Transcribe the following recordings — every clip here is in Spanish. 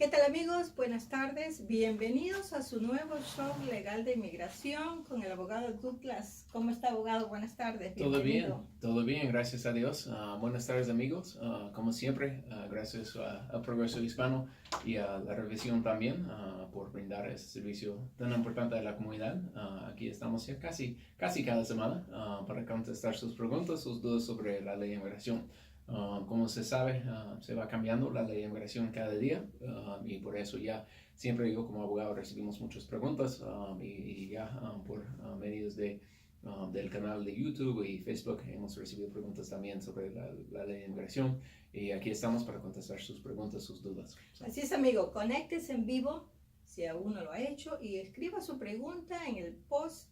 ¿Qué tal amigos? Buenas tardes. Bienvenidos a su nuevo show legal de inmigración con el abogado Douglas. ¿Cómo está, abogado? Buenas tardes. Bienvenido. Todo bien, gracias a Dios. Buenas tardes amigos. Como siempre, gracias a Progreso Hispano y a la revisión también por brindar este servicio tan importante a la comunidad. Aquí estamos ya casi cada semana para contestar sus preguntas, sus dudas sobre la ley de inmigración. Como se sabe, se va cambiando la ley de inmigración cada día y por eso ya siempre yo como abogado recibimos muchas preguntas y ya por medios del canal de YouTube y Facebook hemos recibido preguntas también sobre la ley de inmigración y aquí estamos para contestar sus preguntas, sus dudas. Así es, amigo, conéctese en vivo si aún no lo ha hecho y escriba su pregunta en el post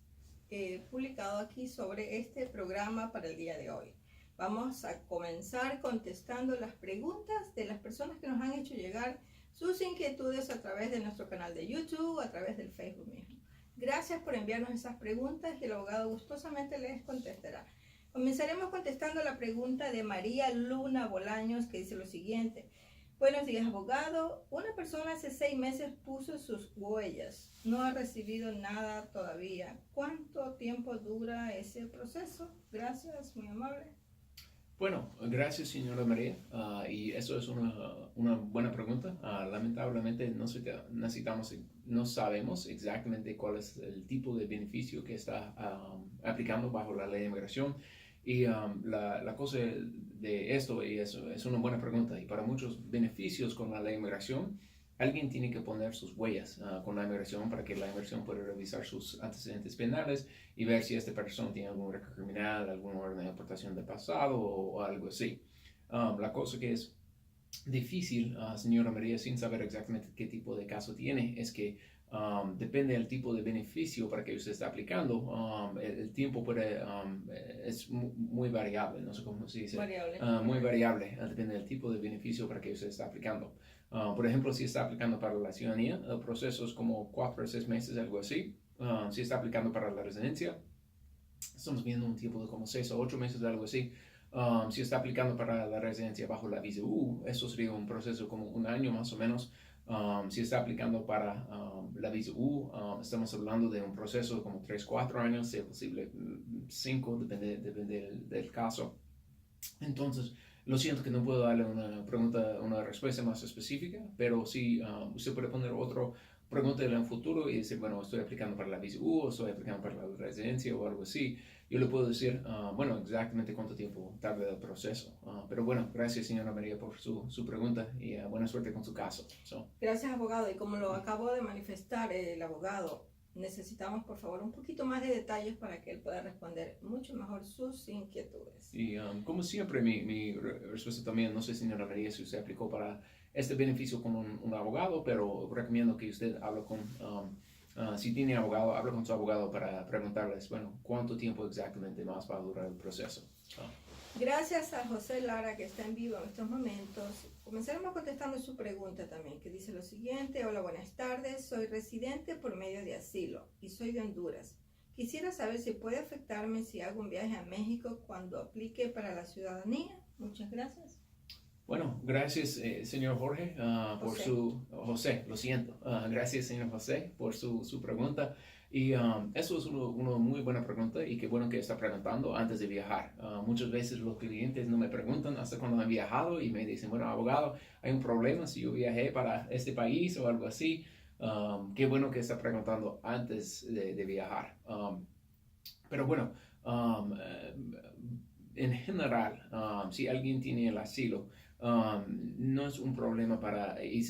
publicado aquí sobre este programa para el día de hoy. Vamos a comenzar contestando las preguntas de las personas que nos han hecho llegar sus inquietudes a través de nuestro canal de YouTube, a través del Facebook mismo. Gracias por enviarnos esas preguntas y el abogado gustosamente les contestará. Comenzaremos contestando la pregunta de María Luna Bolaños, que dice lo siguiente. Buenos días, abogado. Una persona hace 6 meses puso sus huellas. No ha recibido nada todavía. ¿Cuánto tiempo dura ese proceso? Gracias, muy amable. Bueno, gracias señora María, y eso es una buena pregunta. Lamentablemente no sabemos exactamente cuál es el tipo de beneficio que está aplicando bajo la ley de inmigración y la cosa de esto, y eso es una buena pregunta, y para muchos beneficios con la ley de inmigración, alguien tiene que poner sus huellas con la inmigración para que la inmigración pueda revisar sus antecedentes penales y ver si esta persona tiene algún récord criminal, alguna orden de deportación del pasado o algo así. La cosa que es difícil, señora María, sin saber exactamente qué tipo de caso tiene, es que depende del tipo de beneficio para que usted está aplicando. El tiempo es muy variable, no sé cómo se dice. Muy variable, depende del tipo de beneficio para que usted está aplicando. Por ejemplo, si está aplicando para la ciudadanía, el proceso es como 4 a 6 meses, algo así. Si está aplicando para la residencia, estamos viendo un tiempo de como 6 a 8 meses, algo así. Si está aplicando para la residencia bajo la visa U, eso sería un proceso como 1 año más o menos. Si está aplicando para la visa U, estamos hablando de un proceso de como 3, 4 años, si es posible 5, depende del caso. Entonces, lo siento que no puedo darle una respuesta más específica, pero sí, usted puede poner otra pregunta en el futuro y decir, bueno, estoy aplicando para la visa U, o estoy aplicando para la residencia o algo así. Yo le puedo decir, bueno, exactamente cuánto tiempo tarda el proceso. Pero bueno, gracias, señora María, por su pregunta y buena suerte con su caso. Gracias, abogado. Y como lo acabó de manifestar el abogado, necesitamos por favor un poquito más de detalles para que él pueda responder mucho mejor sus inquietudes. Y como siempre, mi respuesta también, no sé señora María si usted aplicó para este beneficio con un abogado, pero recomiendo que usted hable si tiene abogado, hable con su abogado para preguntarles, bueno, cuánto tiempo exactamente más va a durar el proceso. Gracias a José Lara, que está en vivo en estos momentos. Comenzaremos contestando su pregunta también, que dice lo siguiente. Hola, buenas tardes. Soy residente por medio de asilo y soy de Honduras. Quisiera saber si puede afectarme si hago un viaje a México cuando aplique para la ciudadanía. Muchas gracias. Bueno, gracias, señor Jorge, por José, lo siento. Gracias, señor José, por su pregunta. Y eso es una muy buena pregunta y qué bueno que está preguntando antes de viajar. Muchas veces los clientes no me preguntan hasta cuando han viajado y me dicen, bueno, abogado, hay un problema si yo viajé para este país o algo así. Qué bueno que está preguntando antes de viajar. Pero bueno, en general, si alguien tiene el asilo, no es un problema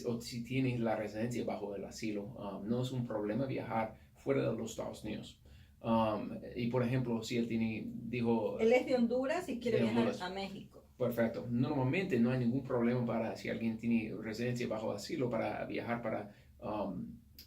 o si tienes la residencia bajo el asilo, no es un problema viajar fuera de los Estados Unidos. Y por ejemplo, si dijo... Él es de Honduras y quiere viajar a México. Perfecto. Normalmente no hay ningún problema si alguien tiene residencia bajo asilo para viajar para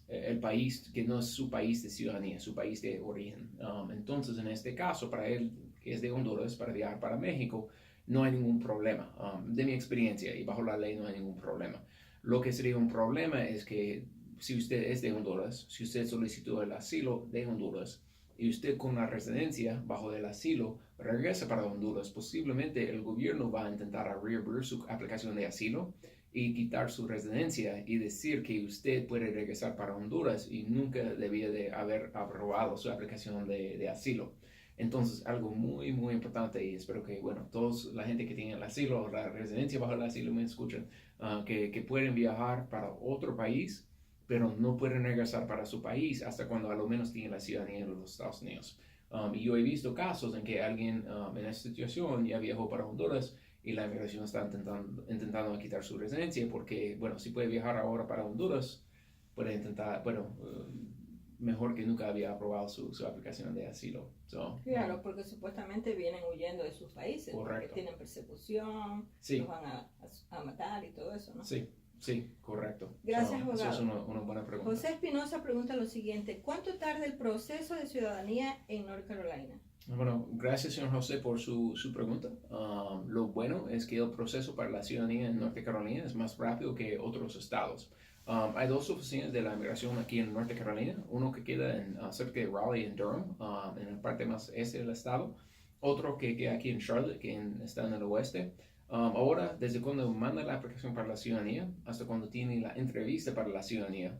el país que no es su país de ciudadanía, su país de origen. Entonces, en este caso, para él que es de Honduras, para viajar para México, no hay ningún problema. De mi experiencia y bajo la ley no hay ningún problema. Lo que sería un problema es que si usted es de Honduras, si usted solicitó el asilo de Honduras y usted con la residencia bajo el asilo regresa para Honduras, posiblemente el gobierno va a intentar reabrir su aplicación de asilo y quitar su residencia y decir que usted puede regresar para Honduras y nunca debía de haber aprobado su aplicación de asilo. Entonces, algo muy, muy importante, y espero que, bueno, todos la gente que tiene el asilo o la residencia bajo el asilo me escuchen, que pueden viajar para otro país, pero no pueden regresar para su país hasta cuando a lo menos tienen la ciudadanía de los Estados Unidos. Y yo he visto casos en que alguien en esta situación ya viajó para Honduras y la inmigración está intentando quitar su residencia porque, bueno, si puede viajar ahora para Honduras, puede intentar, bueno, mejor que nunca había aprobado su aplicación de asilo. Claro, porque supuestamente vienen huyendo de sus países, correcto. porque tienen persecución, sí. los van a matar y todo eso, ¿no? Sí. Sí, correcto. Gracias, abogado. Eso es una buena pregunta. José Espinosa pregunta lo siguiente: ¿cuánto tarda el proceso de ciudadanía en North Carolina? Bueno, gracias, señor José, por su pregunta. Lo bueno es que el proceso para la ciudadanía en Norte Carolina es más rápido que otros estados. Hay dos oficinas de la inmigración aquí en Norte Carolina, uno que queda cerca de Raleigh en Durham, en la parte más este del estado, otro que queda aquí en Charlotte, que está en el oeste. Ahora, desde cuando manda la aplicación para la ciudadanía hasta cuando tiene la entrevista para la ciudadanía,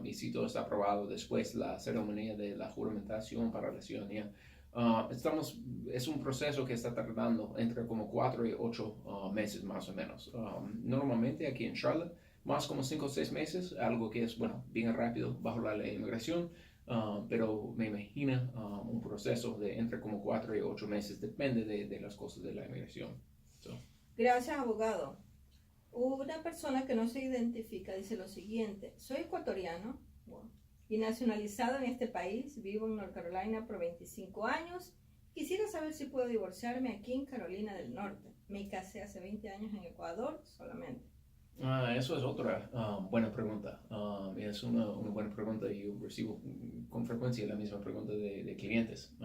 y si todo está aprobado después, la ceremonia de la juramentación para la ciudadanía, es un proceso que está tardando entre como 4 y 8 meses más o menos. Normalmente aquí en Charlotte, más como 5 o 6 meses, algo que es, bueno, bien rápido bajo la ley de inmigración, pero me imagino un proceso de entre como 4 y 8 meses, depende de las cosas de la inmigración. Gracias, abogado. Una persona que no se identifica dice lo siguiente: soy ecuatoriano y nacionalizado en este país, vivo en North Carolina por 25 años. Quisiera saber si puedo divorciarme aquí en Carolina del Norte. Me casé hace 20 años en Ecuador solamente. Eso es otra buena pregunta. Es una buena pregunta y yo recibo con frecuencia la misma pregunta de clientes.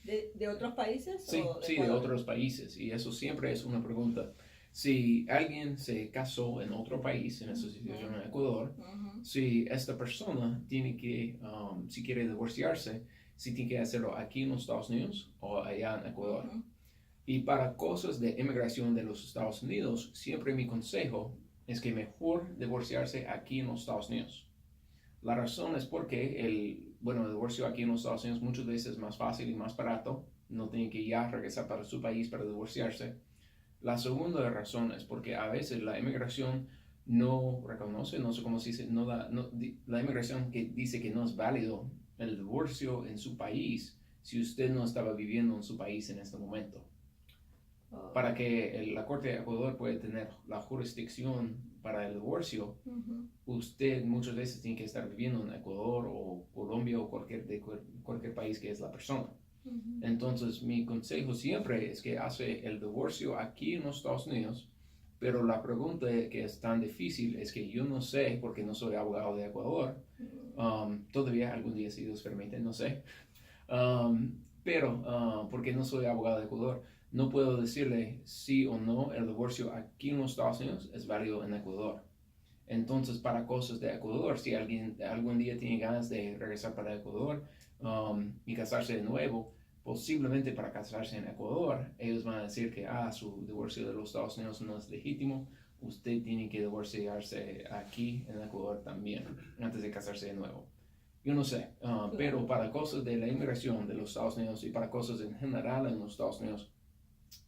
¿De otros países? Sí, de otros países. Y eso siempre es una pregunta. Si alguien se casó en otro país, en esta situación en Ecuador, si esta persona tiene que, si quiere divorciarse, si tiene que hacerlo aquí en los Estados Unidos o allá en Ecuador. Y para cosas de inmigración de los Estados Unidos, siempre mi consejo es que mejor divorciarse aquí en los Estados Unidos. La razón es porque el divorcio aquí en los Estados Unidos muchas veces es más fácil y más barato. No tienen que ya regresar para su país para divorciarse. La segunda razón es porque a veces la inmigración no reconoce, no sé cómo se dice, la inmigración que dice que no es válido el divorcio en su país si usted no estaba viviendo en su país en este momento. Para que la Corte de Ecuador pueda tener la jurisdicción para el divorcio, usted muchas veces tiene que estar viviendo en Ecuador o Colombia o cualquier país que es la persona. Entonces, mi consejo siempre es que hace el divorcio aquí en los Estados Unidos, pero la pregunta que es tan difícil es que yo no sé, porque no soy abogado de Ecuador, todavía algún día si Dios permite, no sé, pero porque no soy abogado de Ecuador, no puedo decirle sí o no el divorcio aquí en los Estados Unidos es válido en Ecuador. Entonces, para cosas de Ecuador, si alguien algún día tiene ganas de regresar para Ecuador y casarse de nuevo, posiblemente para casarse en Ecuador, ellos van a decir que su divorcio de los Estados Unidos no es legítimo, usted tiene que divorciarse aquí en Ecuador también, antes de casarse de nuevo. Yo no sé, pero para cosas de la inmigración de los Estados Unidos y para cosas en general en los Estados Unidos,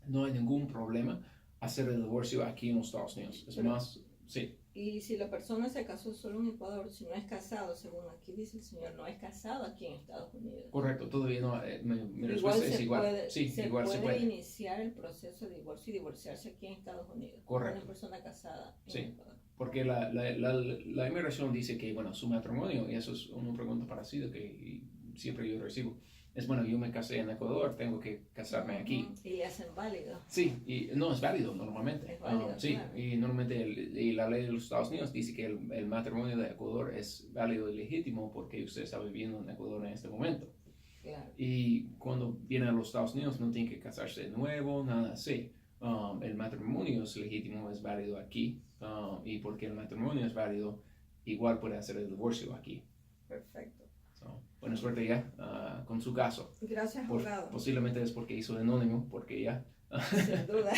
no hay ningún problema hacer el divorcio aquí en los Estados Unidos. Es más, sí. Y si la persona se casó solo en Ecuador, si no es casado, según aquí dice el señor, no es casado aquí en Estados Unidos. Correcto, todavía no. Mi respuesta es igual. Se puede iniciar el proceso de divorcio y divorciarse aquí en Estados Unidos. Correcto. Una persona casada en Ecuador. Porque la inmigración dice que, su matrimonio, y eso es una pregunta parecida que siempre yo recibo, es yo me casé en Ecuador, tengo que casarme aquí. Y le hacen válido. Sí, y no es válido normalmente. Es válido, sí, claro. Y normalmente y la ley de los Estados Unidos dice que el matrimonio de Ecuador es válido y legítimo porque usted está viviendo en Ecuador en este momento. Claro. Y cuando viene a los Estados Unidos no tiene que casarse de nuevo, nada así. El matrimonio es legítimo, es válido aquí. Y porque el matrimonio es válido, igual puede hacer el divorcio aquí. Perfecto. Buena suerte ya con su caso. Gracias, abogado. Posiblemente es porque hizo anónimo, porque ya. Sin duda.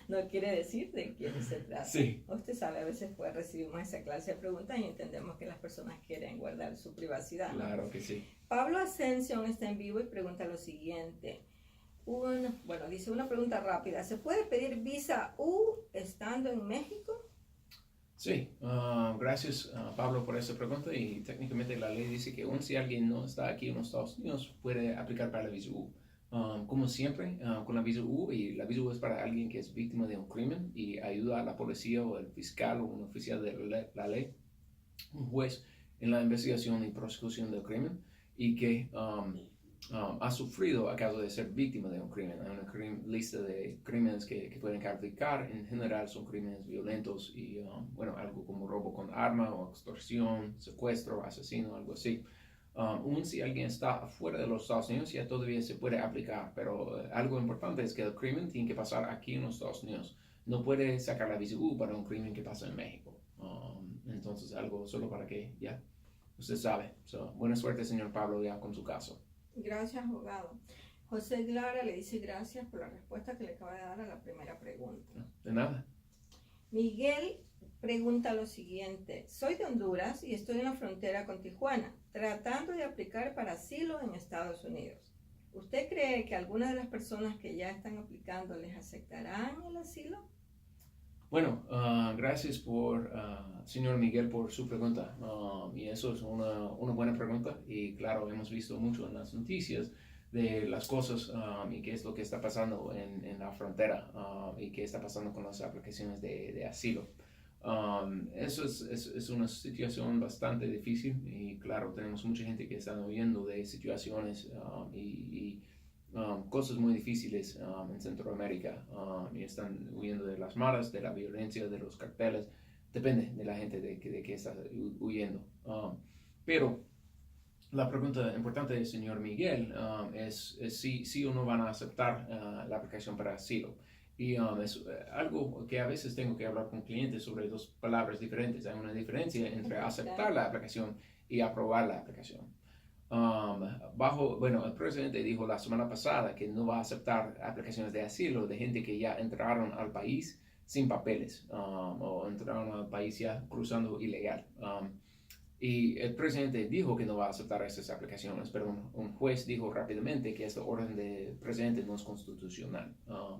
no quiere decir de quién se trata. Sí. Usted sabe, a veces pues, recibimos esa clase de preguntas y entendemos que las personas quieren guardar su privacidad, ¿no? Claro que sí. Pablo Ascensión está en vivo y pregunta lo siguiente. Dice una pregunta rápida. ¿Se puede pedir visa U estando en México? Sí, gracias Pablo por esa pregunta, y técnicamente la ley dice que aun si alguien no está aquí en los Estados Unidos puede aplicar para la visa U. Como siempre, con la visa U, y la visa U es para alguien que es víctima de un crimen y ayuda a la policía o el fiscal o un oficial de la ley, un juez, en la investigación y prosecución del crimen, y que ha sufrido a causa de ser víctima de un crimen. Hay una lista de crímenes que pueden calificar. En general son crímenes violentos y, algo como robo con arma o extorsión, secuestro, asesino, algo así. Aún si alguien está afuera de los Estados Unidos, ya todavía se puede aplicar, pero algo importante es que el crimen tiene que pasar aquí en los Estados Unidos. No puede sacar la visa U para un crimen que pasa en México. Entonces, algo solo para que ya usted sabe. Buena suerte, señor Pablo, ya con su caso. Gracias, abogado. José Clara le dice gracias por la respuesta que le acaba de dar a la primera pregunta. De nada. Miguel pregunta lo siguiente. Soy de Honduras y estoy en la frontera con Tijuana, tratando de aplicar para asilo en Estados Unidos. ¿Usted cree que algunas de las personas que ya están aplicando les aceptarán el asilo? Bueno, gracias señor Miguel, por su pregunta. Y eso es una buena pregunta. Y claro, hemos visto mucho en las noticias de las cosas y qué es lo que está pasando en la frontera y qué está pasando con las aplicaciones de asilo. Eso es una situación bastante difícil, y claro, tenemos mucha gente que está huyendo de situaciones y cosas muy difíciles en Centroamérica, y están huyendo de las maras, de la violencia, de los carteles. Depende de la gente de que está huyendo. Pero la pregunta importante del señor Miguel es si o no van a aceptar la aplicación para asilo. Y es algo que a veces tengo que hablar con clientes sobre dos palabras diferentes. Hay una diferencia entre aceptar la aplicación y aprobar la aplicación. El presidente dijo la semana pasada que no va a aceptar aplicaciones de asilo de gente que ya entraron al país sin papeles o entraron al país ya cruzando ilegal. Y el presidente dijo que no va a aceptar esas aplicaciones, pero un juez dijo rápidamente que esta orden del presidente no es constitucional,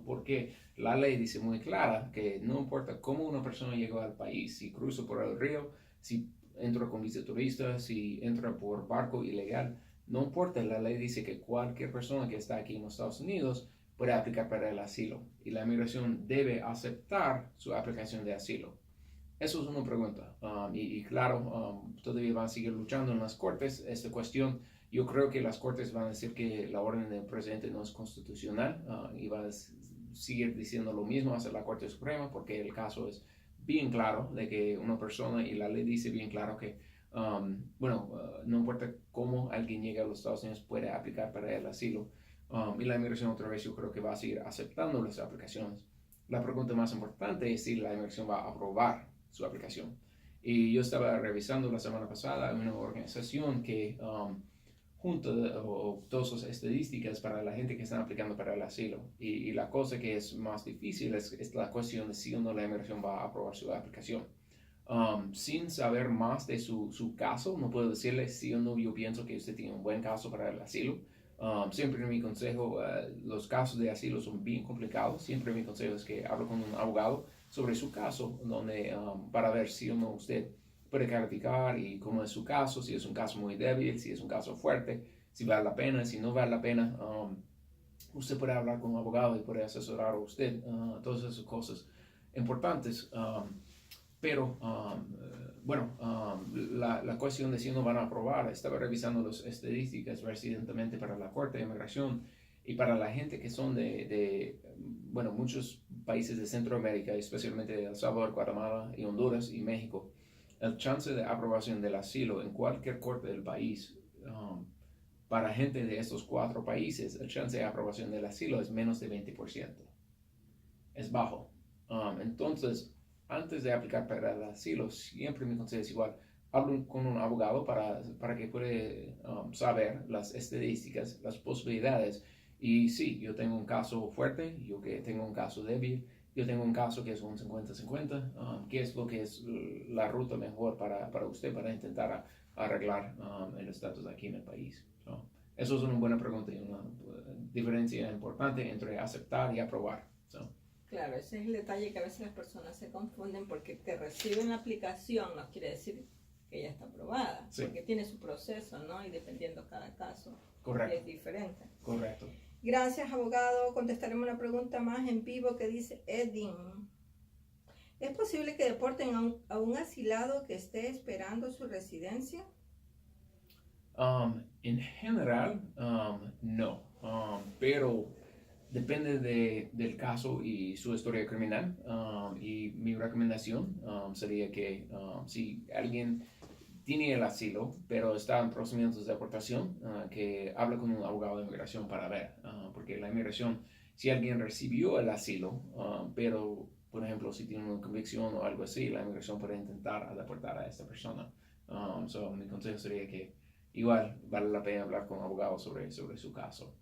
porque la ley dice muy clara que no importa cómo una persona llegó al país, si cruza por el río, si entra con visa turista, si entra por barco ilegal, no importa, la ley dice que cualquier persona que está aquí en los Estados Unidos puede aplicar para el asilo, y la inmigración debe aceptar su aplicación de asilo. Eso es una pregunta, y claro, todavía van a seguir luchando en las cortes esta cuestión. Yo creo que las cortes van a decir que la orden del presidente no es constitucional, y van a seguir diciendo lo mismo hacia la Corte Suprema, porque el caso es bien claro de que una persona, y la ley dice bien claro que, no importa cómo alguien llega a los Estados Unidos, puede aplicar para el asilo. Y la inmigración otra vez yo creo que va a seguir aceptando las aplicaciones. La pregunta más importante es si la inmigración va a aprobar su aplicación. Y yo estaba revisando la semana pasada una organización que junta todas las estadísticas para la gente que está aplicando para el asilo. Y la cosa que es más difícil es la cuestión de si o no la inmigración va a aprobar su aplicación. Sin saber más de su caso, no puedo decirle si o no yo pienso que usted tiene un buen caso para el asilo. Siempre mi consejo, los casos de asilo son bien complicados. Siempre mi consejo es que hable con un abogado sobre su caso, para ver si o no usted puede calificar y cómo es su caso, si es un caso muy débil, si es un caso fuerte, si vale la pena, si no vale la pena. Usted puede hablar con un abogado y puede asesorar a usted todas esas cosas importantes. Pero la cuestión de si no van a aprobar, estaba revisando las estadísticas recientemente para la Corte de Inmigración y para la gente que son de muchos países de Centroamérica, especialmente El Salvador, Guatemala y Honduras y México. El chance de aprobación del asilo en cualquier corte del país, para gente de estos 4 países, el chance de aprobación del asilo es menos de 20%. Es bajo. Entonces, antes de aplicar para el asilo, siempre mi consejo es igual. Hablo con un abogado para que pueda saber las estadísticas, las posibilidades, Y sí, yo tengo un caso fuerte, yo que tengo un caso débil, yo tengo un caso que es un 50-50. ¿Qué es lo que es la ruta mejor para usted para intentar arreglar el estatus aquí en el país? So, eso es una buena pregunta y una diferencia importante entre aceptar y aprobar. So. Claro, ese es el detalle que a veces las personas se confunden porque te reciben la aplicación, no quiere decir que ya está aprobada, Sí. porque tiene su proceso, ¿no? Y dependiendo cada caso, Correcto. es diferente. Correcto. Gracias, abogado. Contestaremos una pregunta más en vivo que dice Edin. ¿Es posible que deporten a un asilado que esté esperando su residencia? En general, no, pero depende del caso y su historia criminal. Y mi recomendación sería que si alguien tiene el asilo, pero está en procedimientos de deportación, que hable con un abogado de inmigración para ver, porque la inmigración, si alguien recibió el asilo, pero por ejemplo, si tiene una convicción o algo así, la inmigración puede intentar deportar a esta persona. So, mi consejo sería que igual vale la pena hablar con un abogado sobre su caso.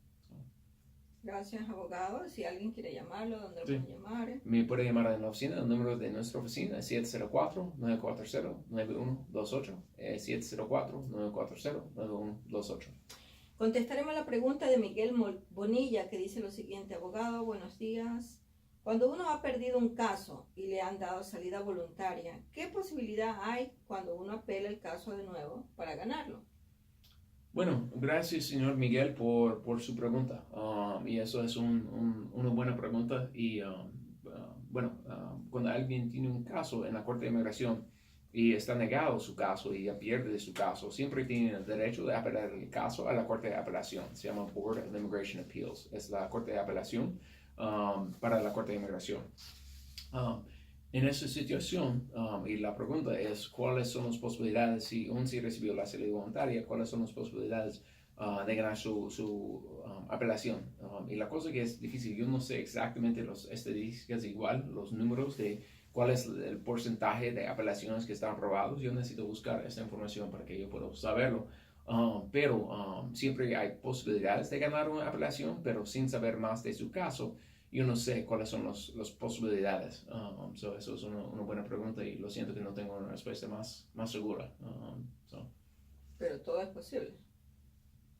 Gracias, abogado. Si alguien quiere llamarlo, ¿dónde lo Sí. pueden llamar? Me puede llamar en la oficina. El número de nuestra oficina es 704-940-9128. 704-940-9128. Contestaremos la pregunta de Miguel Bonilla, que dice lo siguiente: abogado, buenos días. Cuando uno ha perdido un caso y le han dado salida voluntaria, ¿qué posibilidad hay cuando uno apela el caso de nuevo para ganarlo? Bueno, gracias señor Miguel por su pregunta. Y eso es una buena pregunta. Y cuando alguien tiene un caso en la Corte de Inmigración y está negado su caso y ya pierde su caso, siempre tiene el derecho de apelar el caso a la Corte de Apelación. Se llama Board of Immigration Appeals. Es la Corte de Apelación para la Corte de Inmigración. En esa situación, y la pregunta es, ¿cuáles son las posibilidades, si aún si recibió la salida voluntaria, cuáles son las posibilidades de ganar su apelación? Y la cosa que es difícil, yo no sé exactamente las estadísticas igual, los números de cuál es el porcentaje de apelaciones que están aprobados. Yo necesito buscar esa información para que yo pueda saberlo. Pero siempre hay posibilidades de ganar una apelación, pero sin saber más de su caso, yo no sé cuáles son las posibilidades. So eso es una buena pregunta y lo siento que no tengo una respuesta más segura. Pero todo es posible.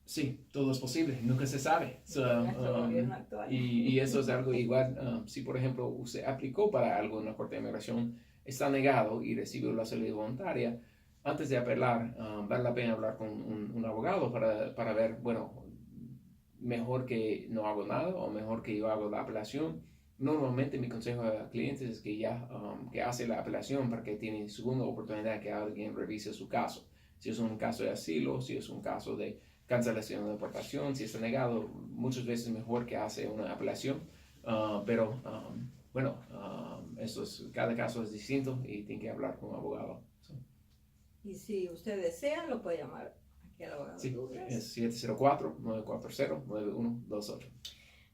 Sí, todo es posible, nunca se sabe. So, Gobierno actual. y eso es algo igual, si por ejemplo usted aplicó para algo en la Corte de Inmigración, está negado y recibió la salida voluntaria, antes de apelar, vale la pena hablar con un abogado para ver, bueno, mejor que no hago nada o mejor que yo hago la apelación. Normalmente mi consejo a clientes es que ya que hace la apelación para que tiene segunda oportunidad que alguien revise su caso. Si es un caso de asilo, si es un caso de cancelación de deportación, si está negado, muchas veces mejor que hace una apelación. Pero cada caso es distinto y tiene que hablar con un abogado. So. Y si usted desea, lo puede llamar aquí al abogado. Sí, es 704-940-9128.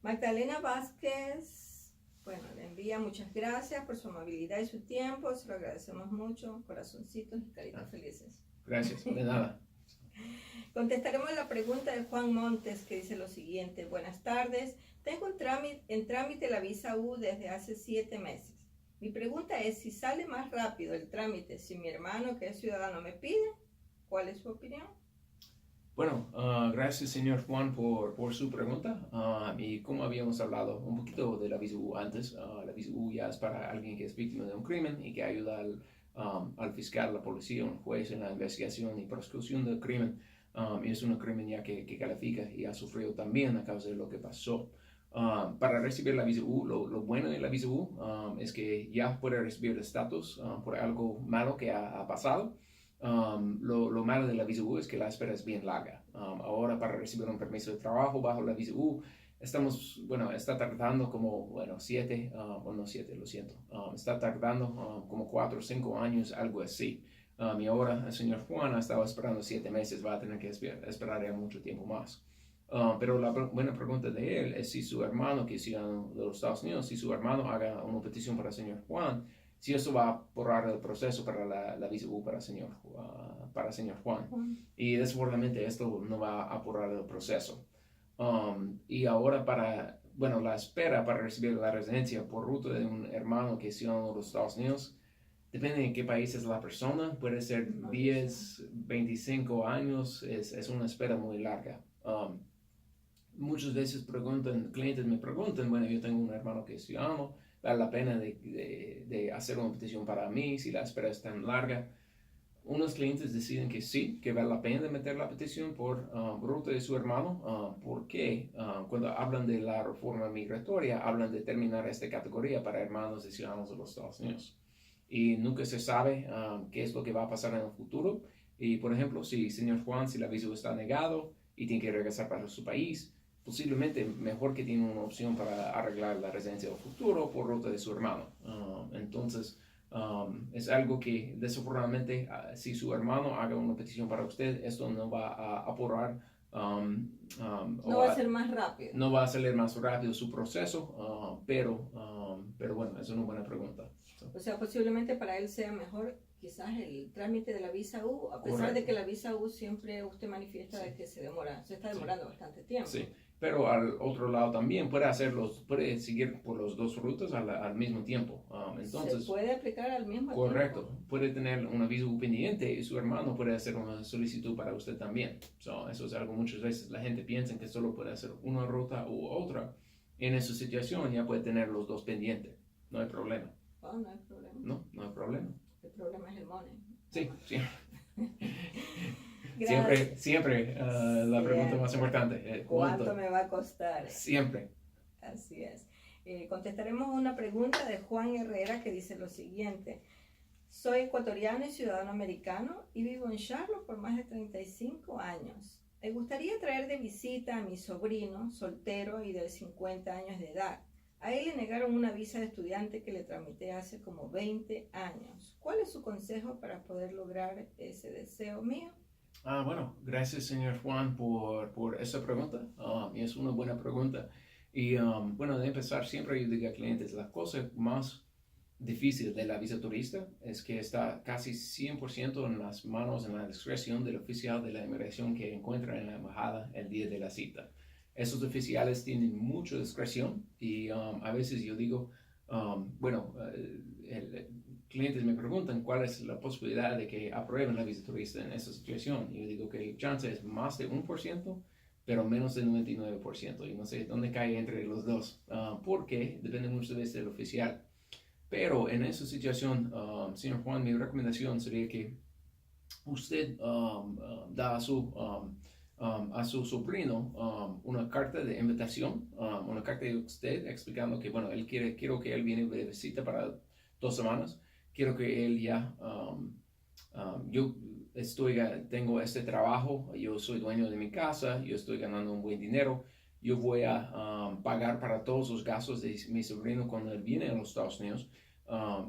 Magdalena Vázquez, bueno, le envía muchas gracias por su amabilidad y su tiempo, se lo agradecemos mucho, corazoncitos y caritas felices. Gracias, de nada. Contestaremos la pregunta de Juan Montes, que dice lo siguiente: buenas tardes, tengo en trámite la visa U desde hace 7 meses. Mi pregunta es si sale más rápido el trámite si mi hermano, que es ciudadano, me pide. ¿Cuál es su opinión? Bueno, gracias señor Juan por su pregunta. Y como habíamos hablado un poquito de la visa U antes, la visa U ya es para alguien que es víctima de un crimen y que ayuda al fiscal, la policía, un juez en la investigación y prosecución del crimen. Y es un crimen ya que califica y ha sufrido también a causa de lo que pasó. Para recibir la visa U, lo bueno de la visa U es que ya puede recibir el estatus por algo malo que ha pasado. Lo malo de la visa U es que la espera es bien larga. Ahora para recibir un permiso de trabajo bajo la visa U, está tardando como, 7, no 7, lo siento. Está tardando como 4 o 5 años, algo así. Y ahora el señor Juan ha estado esperando 7 meses, va a tener que esperar ya mucho tiempo más. Pero la buena pregunta de él es si su hermano, que es ciudadano de los Estados Unidos, si su hermano haga una petición para el señor Juan, si eso va a borrar el proceso para la visa U para el señor Juan. Y desafortunadamente esto no va a borrar el proceso. Y ahora la espera para recibir la residencia por ruta de un hermano que es ciudadano de los Estados Unidos, depende de qué país es la persona, puede ser 10, 25 años, es una espera muy larga. Muchas veces clientes me preguntan, bueno, yo tengo un hermano que es ciudadano, ¿vale la pena de hacer una petición para mí si la espera es tan larga? Unos clientes deciden que sí, que vale la pena de meter la petición por ruta de su hermano, porque cuando hablan de la reforma migratoria, hablan de terminar esta categoría para hermanos de ciudadanos de los Estados Unidos. Y nunca se sabe qué es lo que va a pasar en el futuro. Y, por ejemplo, si señor Juan, si la visa está negado y tiene que regresar para su país, posiblemente mejor que tiene una opción para arreglar la residencia del futuro por ruta de su hermano. Entonces, es algo que desafortunadamente si su hermano haga una petición para usted, esto no va a apurar no va a ser más rápido. No va a salir más rápido su proceso, pero bueno, es una buena pregunta. O sea, posiblemente para él sea mejor quizás el trámite de la visa U, a pesar Correcto. de que la visa U siempre usted manifiesta de que se está demorando bastante tiempo. Sí. Pero al otro lado también puede seguir por las dos rutas al mismo tiempo. Entonces, se puede aplicar al mismo tiempo. Correcto. Puede tener una visa pendiente y su hermano puede hacer una solicitud para usted también. Eso es algo muchas veces la gente piensa que solo puede hacer una ruta u otra. En esa situación ya puede tener los dos pendientes. No hay problema. Oh, no hay problema. No hay problema. El problema es el money. Sí, sí. Gracias. Siempre la pregunta más importante. ¿Cuánto me va a costar? Siempre. Así es. Contestaremos una pregunta de Juan Herrera que dice lo siguiente. Soy ecuatoriano y ciudadano americano y vivo en Charlotte por más de 35 años. Me gustaría traer de visita a mi sobrino, soltero y de 50 años de edad. A él le negaron una visa de estudiante que le tramité hace como 20 años. ¿Cuál es su consejo para poder lograr ese deseo mío? Bueno, gracias señor Juan por esa pregunta. Y es una buena pregunta. Y bueno, de empezar siempre yo digo a clientes, la cosa más difícil de la visa turista es que está casi 100% en las manos, en la discreción del oficial de la inmigración que encuentra en la embajada el día de la cita. Esos oficiales tienen mucha discreción y a veces yo digo, clientes me preguntan cuál es la posibilidad de que aprueben la visa turista en esa situación. Y yo digo que el chance es más de 1%, pero menos del 99%. Y no sé dónde cae entre los dos, porque depende muchas veces del oficial. Pero en esa situación, señor Juan, mi recomendación sería que usted da a su sobrino una carta de invitación, una carta de usted explicando que, bueno, quiero que él viene de visita para 2 semanas. Quiero que él yo tengo este trabajo, yo soy dueño de mi casa, yo estoy ganando un buen dinero, yo voy a pagar para todos los gastos de mi sobrino cuando él viene a los Estados Unidos.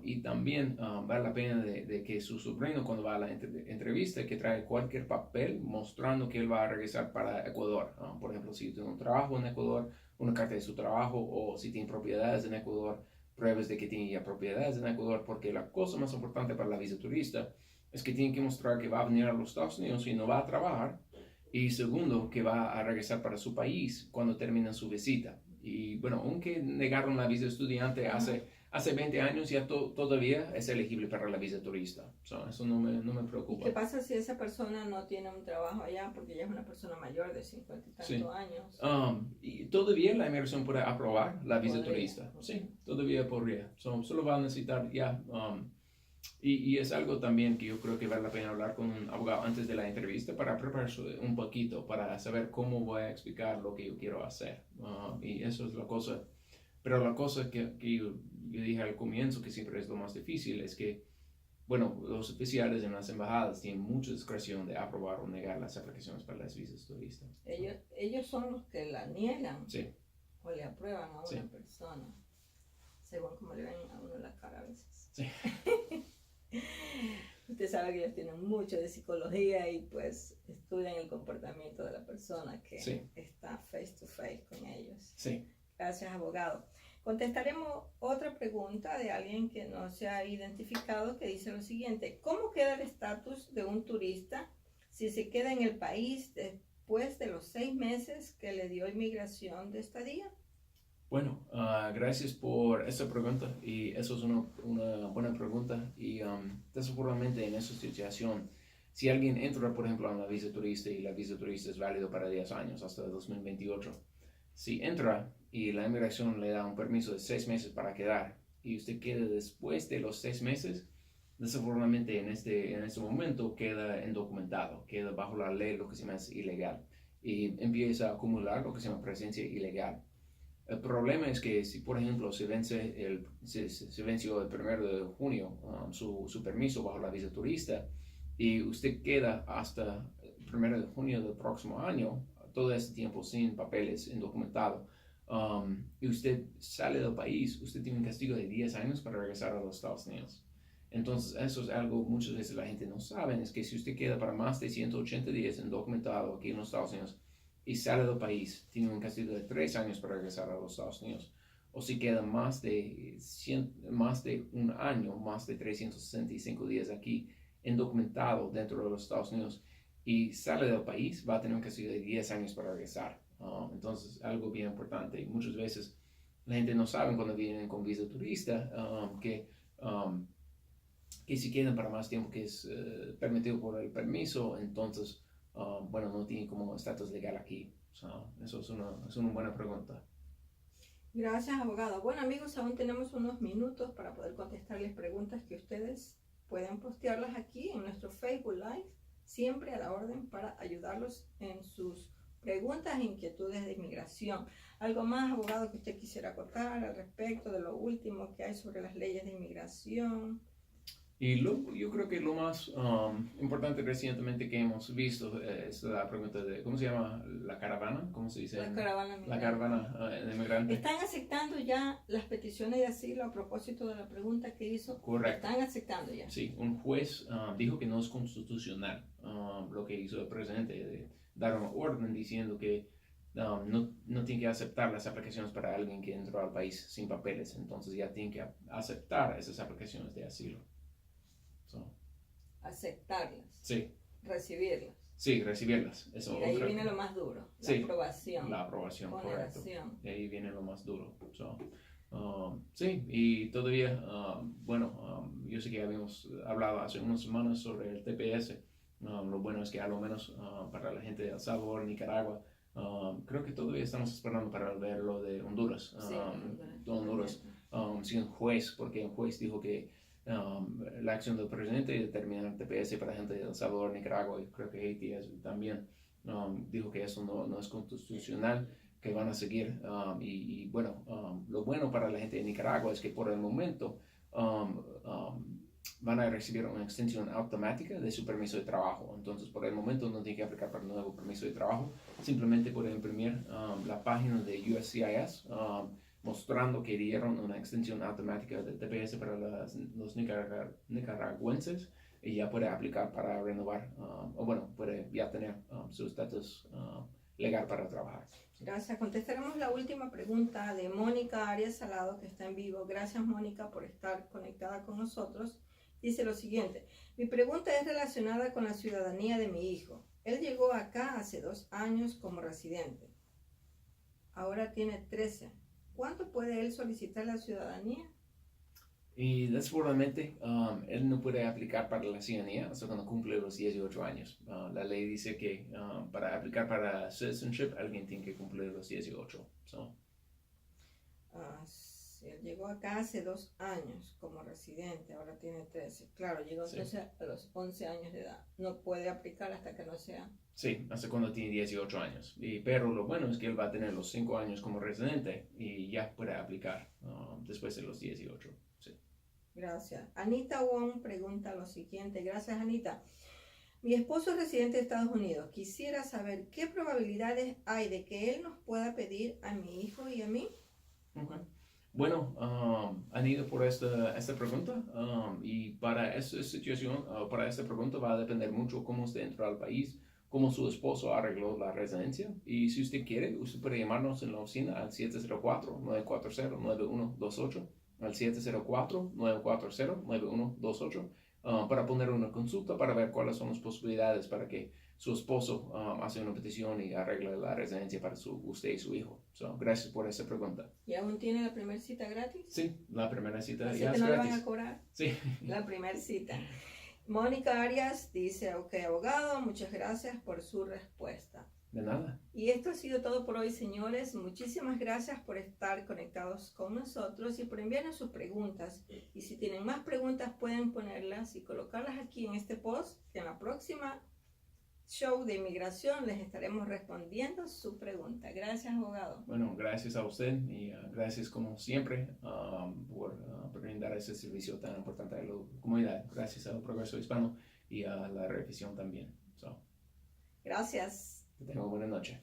Y también vale la pena de que su sobrino cuando va a la entrevista que trae cualquier papel mostrando que él va a regresar para Ecuador. Por ejemplo, si tiene un trabajo en Ecuador, una carta de su trabajo, o si tiene propiedades en Ecuador, pruebas de que tiene ya propiedades en Ecuador, porque la cosa más importante para la visa turista es que tiene que mostrar que va a venir a los Estados Unidos y no va a trabajar, y segundo, que va a regresar para su país cuando termina su visita. Y bueno, aunque negaron la visa estudiante hace 20 años, ya todavía es elegible para la visa turista. Eso no me preocupa. ¿Y qué pasa si esa persona no tiene un trabajo allá porque ya es una persona mayor de 50 y tantos años? Y todavía la inmigración puede aprobar la visa turista. Sí, todavía podría. Solo va a necesitar ya. Y es algo también que yo creo que vale la pena hablar con un abogado antes de la entrevista para prepararse un poquito, para saber cómo voy a explicar lo que yo quiero hacer. Y eso es la cosa. Pero la cosa que yo dije al comienzo, que siempre es lo más difícil, es que, bueno, los oficiales en las embajadas tienen mucha discreción de aprobar o negar las aplicaciones para las visas turistas. Ellos son los que la niegan, sí, o le aprueban a una sí. persona, según como le ven a uno la cara a veces. Sí. Usted sabe que ellos tienen mucho de psicología y pues estudian el comportamiento de la persona que está face to face con ellos. Sí. Gracias, abogado. Contestaremos otra pregunta de alguien que no se ha identificado, que dice lo siguiente. ¿Cómo queda el estatus de un turista si se queda en el país después de los 6 meses que le dio inmigración de estadía? Bueno, gracias por esa pregunta y eso es una buena pregunta y desafortunadamente en esa situación, si alguien entra, por ejemplo, en la visa turista y la visa turista es válido para 10 años hasta 2028, si entra y la inmigración le da un permiso de 6 meses para quedar y usted queda después de los 6 meses, desafortunadamente en este momento queda indocumentado, queda bajo la ley lo que se llama ilegal y empieza a acumular lo que se llama presencia ilegal. El problema es que si, por ejemplo, se venció el 1 de junio su permiso bajo la visa turista y usted queda hasta el 1 de junio del próximo año, todo ese tiempo sin papeles, indocumentado, y usted sale del país, usted tiene un castigo de 10 años para regresar a los Estados Unidos. Entonces, eso es algo muchas veces la gente no sabe, es que si usted queda para más de 180 días indocumentado aquí en los Estados Unidos, y sale del país, tiene un castigo de 3 años para regresar a los Estados Unidos. O si queda más de un año, más de 365 días aquí, indocumentado dentro de los Estados Unidos, y sale del país, va a tener un castigo de 10 años para regresar. Entonces, algo bien importante. Y muchas veces la gente no sabe cuando vienen con visa turista que si quedan para más tiempo que es permitido por el permiso, entonces bueno, no tiene como estatus legal aquí. Eso es una buena pregunta. Gracias, abogado. Bueno, amigos, aún tenemos unos minutos para poder contestarles preguntas que ustedes pueden postearlas aquí en nuestro Facebook Live, siempre a la orden para ayudarlos en sus preguntas e inquietudes de inmigración. ¿Algo más, abogado, que usted quisiera acotar al respecto de lo último que hay sobre las leyes de inmigración? Y yo creo que lo más importante recientemente que hemos visto es la pregunta de, ¿cómo se llama? ¿La caravana? ¿Cómo se dice? La caravana La caravana de inmigrantes. ¿Están aceptando ya las peticiones de asilo a propósito de la pregunta que hizo? Correcto. ¿Están aceptando ya? Sí, un juez dijo que no es constitucional lo que hizo el presidente, de dar una orden diciendo que no tiene que aceptar las aplicaciones para alguien que entró al país sin papeles, entonces ya tiene que aceptar esas aplicaciones de asilo. Aceptarlas. Sí. Recibirlas. Sí, recibirlas. Eso y de ahí viene lo más duro, la aprobación. La aprobación, correcto. Ponderación. De ahí viene lo más duro. Sí, y todavía, bueno, yo sé que habíamos hablado hace unas semanas sobre el TPS. Lo bueno es que a lo menos para la gente de El Salvador, Nicaragua, creo que todavía estamos esperando para ver lo de Honduras. Honduras, sí, un juez, porque un juez dijo que la acción del presidente de determinar el TPS para gente de El Salvador, Nicaragua y creo que Haití también dijo que eso no es constitucional, que van a seguir y bueno, lo bueno para la gente de Nicaragua es que por el momento van a recibir una extensión automática de su permiso de trabajo, entonces por el momento no tiene que aplicar para un nuevo permiso de trabajo, simplemente puede imprimir la página de USCIS mostrando que dieron una extensión automática del TPS para los nicaragüenses y ya puede aplicar para renovar, o bueno, puede ya tener su estatus legal para trabajar. Gracias. Contestaremos la última pregunta de Mónica Arias Salado, que está en vivo. Gracias, Mónica, por estar conectada con nosotros. Dice lo siguiente: mi pregunta es relacionada con la ciudadanía de mi hijo. Él llegó acá hace 2 años como residente. Ahora tiene 13. ¿Cuánto puede él solicitar la ciudadanía? Y desafortunadamente, él no puede aplicar para la ciudadanía hasta cuando cumple los 18 años. La ley dice que para aplicar para citizenship, alguien tiene que cumplir los 18. Si él llegó acá hace 2 años como residente, ahora tiene 13. Claro, llegó entonces a los 11 años de edad. No puede aplicar hasta que no sea. Sí, hasta cuando tiene 18 años. Pero lo bueno es que él va a tener los 5 años como residente y ya puede aplicar después de los 18. Sí. Gracias. Anita Wong pregunta lo siguiente. Gracias, Anita. Mi esposo es residente de Estados Unidos. Quisiera saber qué probabilidades hay de que él nos pueda pedir a mi hijo y a mí. Okay. Bueno, Anita, por esta pregunta, y para esta situación, para esta pregunta va a depender mucho cómo usted entró al país, cómo su esposo arregló la residencia, y si usted quiere, usted puede llamarnos en la oficina al 704-940-9128, al 704-940-9128, para poner una consulta para ver cuáles son las posibilidades para que su esposo hace una petición y arregla la residencia para usted y su hijo. So, gracias por esa pregunta. ¿Y aún tiene la primera cita gratis? Sí, la primera cita Así ya que es no le gratis. van a cobrar Sí. la primera cita. Mónica Arias dice, ok, abogado, muchas gracias por su respuesta. De nada. Y esto ha sido todo por hoy, señores. Muchísimas gracias por estar conectados con nosotros y por enviarnos sus preguntas. Y si tienen más preguntas, pueden ponerlas y colocarlas aquí en este post. En la próxima show de inmigración les estaremos respondiendo su pregunta. Gracias, abogado. Bueno, gracias a usted y gracias como siempre por brindar ese servicio tan importante a la comunidad. Gracias al Progreso Hispano y a la revisión también. So, Gracias. que tengan buena noche.